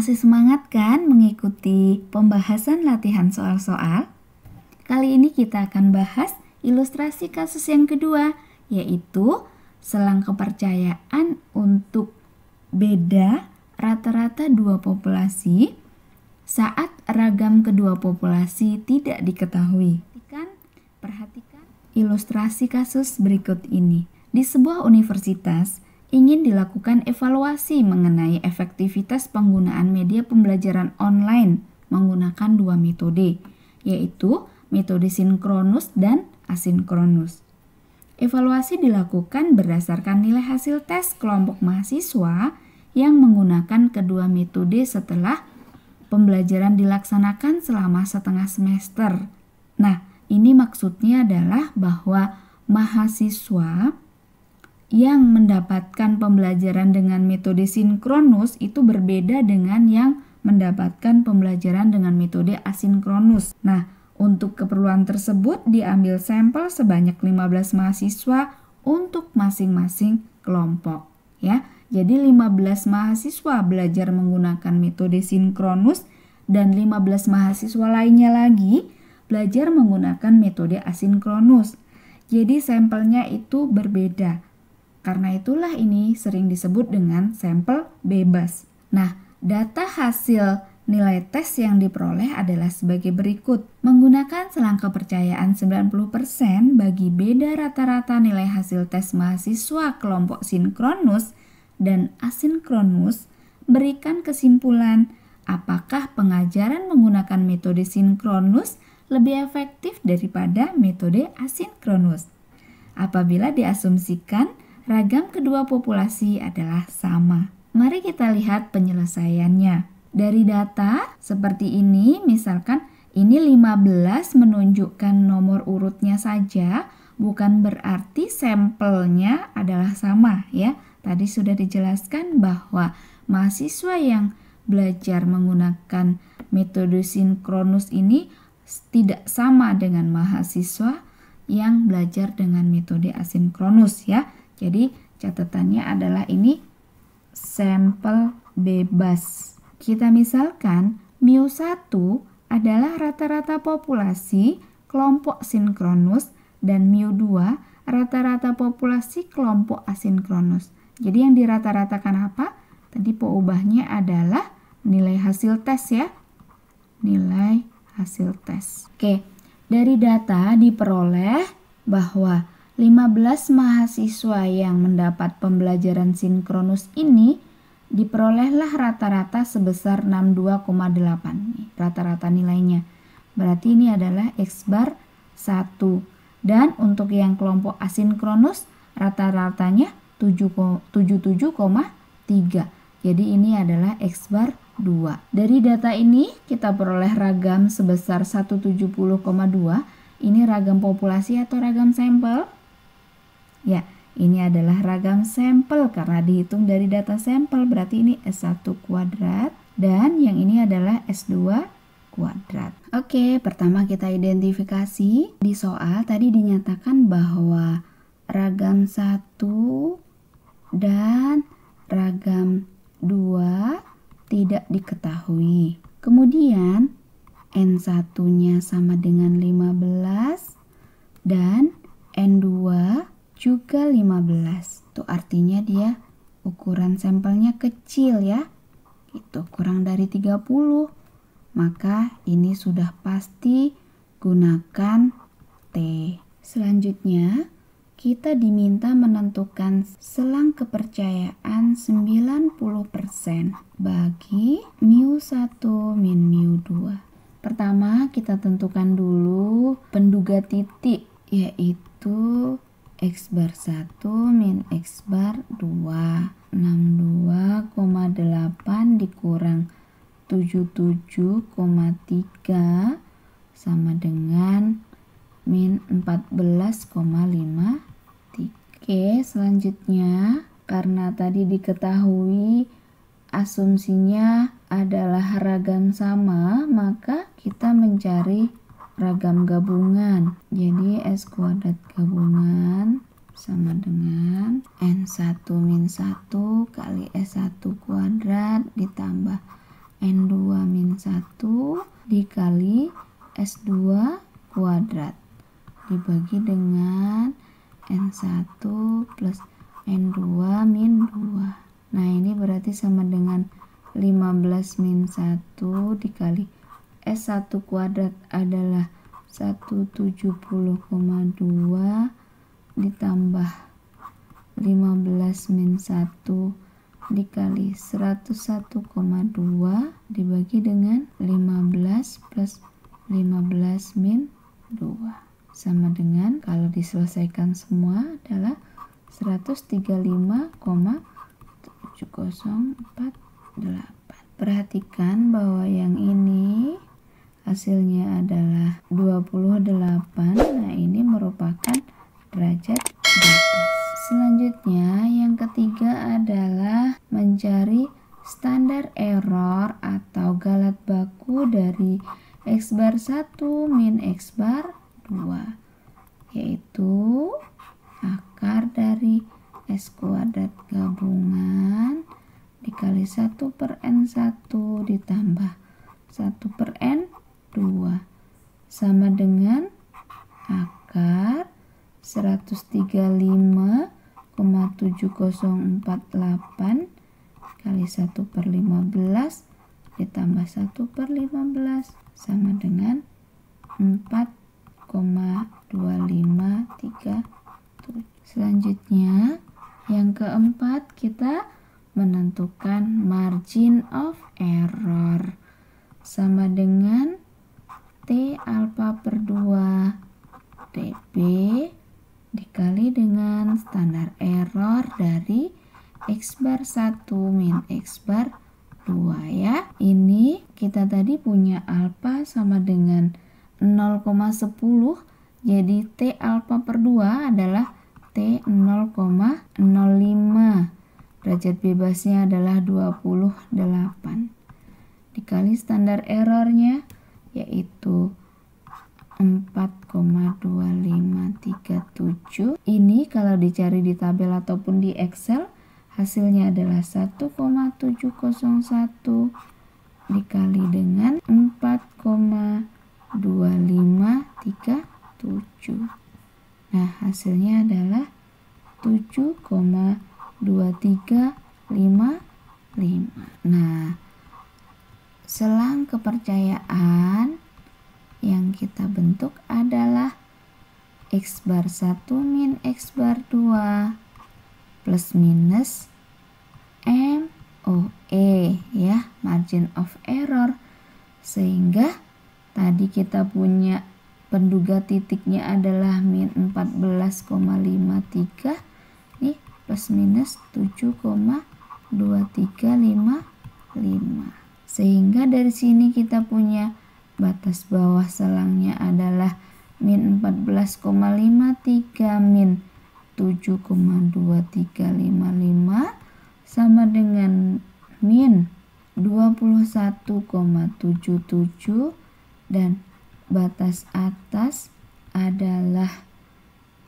Masih semangat kan mengikuti pembahasan latihan soal-soal? Kali ini kita akan bahas ilustrasi kasus yang kedua, yaitu selang kepercayaan untuk beda rata-rata dua populasi saat ragam kedua populasi tidak diketahui. Perhatikan ilustrasi kasus berikut ini. Di sebuah universitas, ingin dilakukan evaluasi mengenai efektivitas penggunaan media pembelajaran online menggunakan dua metode, yaitu metode sinkronus dan asinkronus. Evaluasi dilakukan berdasarkan nilai hasil tes kelompok mahasiswa yang menggunakan kedua metode setelah pembelajaran dilaksanakan selama setengah semester. Nah, ini maksudnya adalah bahwa mahasiswa yang mendapatkan pembelajaran dengan metode sinkronus itu berbeda dengan yang mendapatkan pembelajaran dengan metode asinkronus. Nah, untuk keperluan tersebut diambil sampel sebanyak 15 mahasiswa untuk masing-masing kelompok, ya. Jadi 15 mahasiswa belajar menggunakan metode sinkronus dan 15 mahasiswa lainnya lagi belajar menggunakan metode asinkronus. Jadi sampelnya itu berbeda. Karena itulah ini sering disebut dengan sampel bebas. Nah, data hasil nilai tes yang diperoleh adalah sebagai berikut. Menggunakan selang kepercayaan 90% bagi beda rata-rata nilai hasil tes mahasiswa kelompok sinkronus dan asinkronus, berikan kesimpulan apakah pengajaran menggunakan metode sinkronus lebih efektif daripada metode asinkronus. Apabila diasumsikan ragam kedua populasi adalah sama. Mari kita lihat penyelesaiannya. Dari data seperti ini, misalkan ini 15 menunjukkan nomor urutnya saja, bukan berarti sampelnya adalah sama, ya. Tadi sudah dijelaskan bahwa mahasiswa yang belajar menggunakan metode sinkronus ini tidak sama dengan mahasiswa yang belajar dengan metode asinkronus, ya. Jadi catatannya adalah ini sampel bebas. Kita misalkan mu1 adalah rata-rata populasi kelompok sinkronus dan mu2 rata-rata populasi kelompok asinkronus. Jadi yang dirata-ratakan apa? Tadi peubahnya adalah nilai hasil tes, ya. Nilai hasil tes. Oke, dari data diperoleh bahwa 15 mahasiswa yang mendapat pembelajaran sinkronus ini diperolehlah rata-rata sebesar 62,8. Rata-rata nilainya. Berarti ini adalah X bar 1. Dan untuk yang kelompok asinkronus rata-ratanya 77,3. Jadi ini adalah X bar 2. Dari data ini kita peroleh ragam sebesar 170,2. Ini ragam populasi atau ragam sampel? Ya, ini adalah ragam sampel karena dihitung dari data sampel, berarti ini S1 kuadrat dan yang ini adalah S2 kuadrat. Oke, pertama kita identifikasi. Di soal tadi dinyatakan bahwa ragam 1 dan ragam 2 tidak diketahui. Kemudian N1-nya sama dengan 15 dan N2 juga 15. Itu artinya dia ukuran sampelnya kecil, ya. Itu kurang dari 30. Maka ini sudah pasti gunakan T. Selanjutnya kita diminta menentukan selang kepercayaan 90% bagi mu1 min mu2. Pertama kita tentukan dulu penduga titik, yaitu X bar 1 min X bar 2. 62,8 dikurang 77,3 sama dengan min 14,5. Oke, selanjutnya karena tadi diketahui asumsinya adalah ragam sama, maka kita mencari ragam gabungan. Jadi S kuadrat gabungan sama dengan N1 min 1 kali S1 kuadrat ditambah N2 min 1 dikali S2 kuadrat dibagi dengan N1 plus N2 min 2. Nah, ini berarti sama dengan 15 min 1 dikali S1 kuadrat adalah 170,2 ditambah 15 min 1 dikali 101,2 dibagi dengan 15 plus 15 min 2 sama dengan, kalau diselesaikan semua, adalah 135,7048. Perhatikan bahwa yang ini hasilnya adalah 28. Nah, ini merupakan derajat bebas. Selanjutnya, yang ketiga adalah mencari standar error atau galat baku dari X bar 1 min X bar 2, yaitu akar dari S kuadrat gabungan dikali 1 per N1 ditambah 1 per N2 sama dengan akar 135,7048 kali 1 per 15 ditambah 1 per 15 sama dengan 4,2537. Selanjutnya, yang keempat, kita menentukan margin of error sama dengan T alfa per 2 dB dikali dengan standar error dari X bar 1 min X bar 2 ya. Ini kita tadi punya alfa sama dengan 0,10, jadi T alfa per 2 adalah T 0,05. Derajat bebasnya adalah 28 dikali standar errornya yaitu 4,2537. Ini kalau dicari di tabel ataupun di Excel hasilnya adalah 1,701 dikali dengan 4,2537. Nah, hasilnya adalah 7,2355. Nah, selang kepercayaan yang kita bentuk adalah X bar 1 min X bar 2 plus minus MOE ya, margin of error. Sehingga tadi kita punya penduga titiknya adalah min 14,53 nih, plus minus 7,2355. Sehingga dari sini kita punya batas bawah selangnya adalah min 14,53 min 7,2355 sama dengan min 21,77 dan batas atas adalah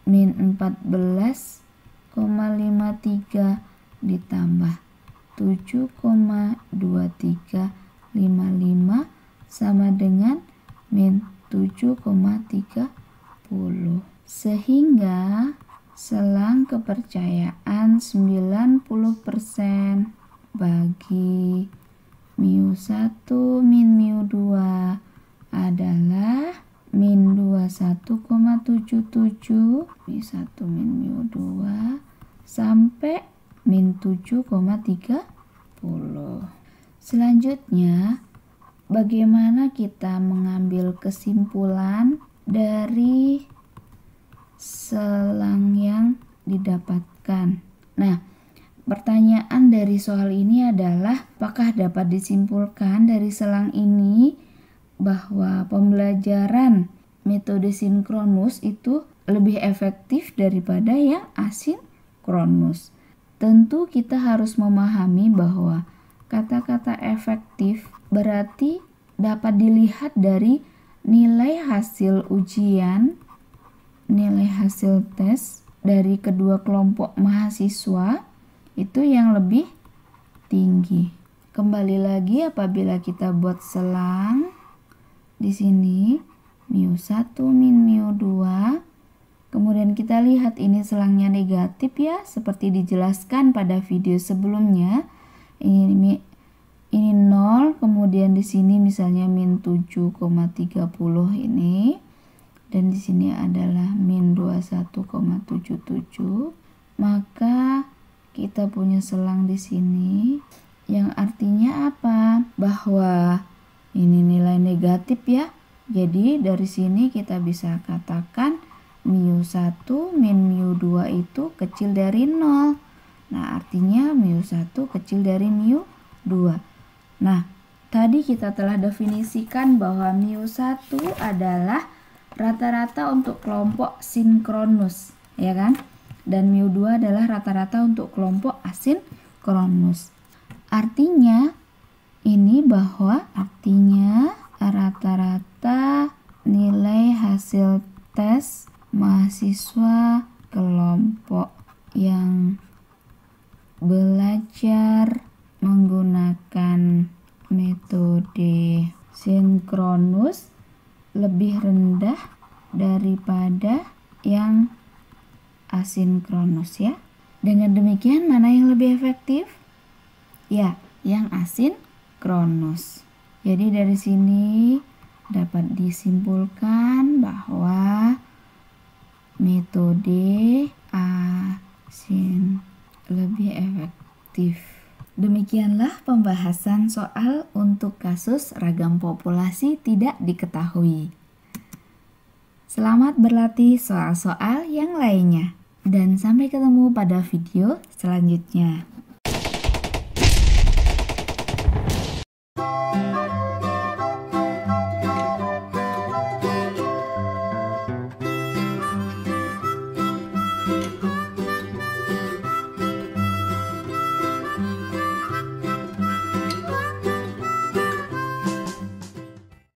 min 14,53 ditambah 7,2355 sama dengan min 7,30. Sehingga selang kepercayaan 90% bagi mu1 min mu2 adalah min 21,77 mu1 min mu2 sampai min 7,30. Selanjutnya, bagaimana kita mengambil kesimpulan dari selang yang didapatkan? Nah, pertanyaan dari soal ini adalah apakah dapat disimpulkan dari selang ini bahwa pembelajaran metode sinkronus itu lebih efektif daripada yang asinkronus? Tentu kita harus memahami bahwa kata-kata efektif berarti dapat dilihat dari nilai hasil ujian, nilai hasil tes dari kedua kelompok mahasiswa itu yang lebih tinggi. Kembali lagi apabila kita buat selang di sini μ1 min μ2. Kemudian kita lihat ini selangnya negatif ya, seperti dijelaskan pada video sebelumnya. Ini 0, kemudian di sini misalnya min 7,30 ini. Dan di sini adalah min 21,77. Maka kita punya selang di sini yang artinya apa? Bahwa ini nilai negatif ya. Jadi dari sini kita bisa katakan μ1 min μ2 itu kecil dari 0. Nah, artinya μ1 kecil dari μ2. Nah, tadi kita telah definisikan bahwa μ1 adalah rata-rata untuk kelompok sinkronus, ya kan? Dan μ2 adalah rata-rata untuk kelompok asinkronus. Artinya ini bahwa rata-rata nilai hasil tes mahasiswa kelompok yang belajar menggunakan metode sinkronus lebih rendah daripada yang asinkronus ya. Dengan demikian mana yang lebih efektif? Ya, yang asinkronus. Jadi dari sini dapat disimpulkan bahwa metode asin lebih efektif. Demikianlah pembahasan soal untuk kasus ragam populasi tidak diketahui. Selamat berlatih soal-soal yang lainnya. Dan sampai ketemu pada video selanjutnya.